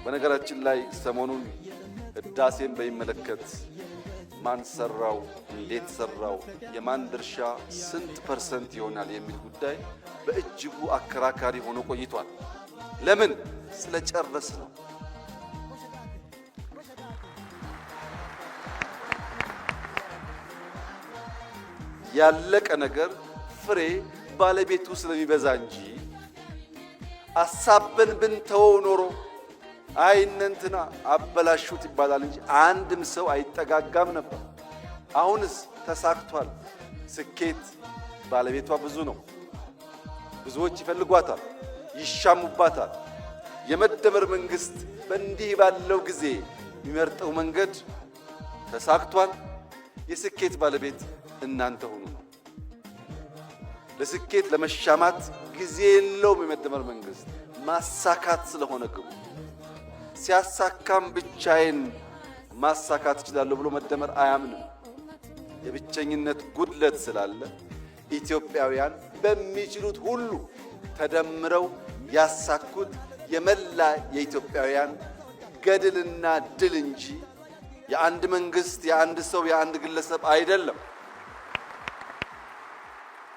በነገራችን ላይ ሰሞኑን ህዳሴን በሚመለከት ማን ሰራው፣ እንዴት ሰራው፣ የማን ድርሻ ስንት ፐርሰንት ይሆናል የሚል ጉዳይ በእጅጉ አከራካሪ ሆኖ ቆይቷል። ለምን? ስለጨረስ ነው። ያለቀ ነገር ፍሬ ባለቤቱ ስለሚበዛ እንጂ አሳበን ብንተወው ኖሮ አይነንትና አበላሹት ይባላል እንጂ አንድም ሰው አይጠጋጋም ነበር። አሁንስ ተሳክቷል። ስኬት ባለቤቷ ብዙ ነው። ብዙዎች ይፈልጓታል፣ ይሻሙባታል። የመደመር መንግስት በእንዲህ ባለው ጊዜ የሚመርጠው መንገድ ተሳክቷል። የስኬት ባለቤት እናንተ ሁኑ ነው። ለስኬት ለመሻማት ጊዜ የለውም የመደመር መንግስት፣ ማሳካት ስለሆነ ግቡ። ሲያሳካም ብቻዬን ማሳካት እችላለሁ ብሎ መደመር አያምንም። የብቸኝነት ጉድለት ስላለ ኢትዮጵያውያን በሚችሉት ሁሉ ተደምረው ያሳኩት የመላ የኢትዮጵያውያን ገድልና ድል እንጂ የአንድ መንግስት፣ የአንድ ሰው፣ የአንድ ግለሰብ አይደለም።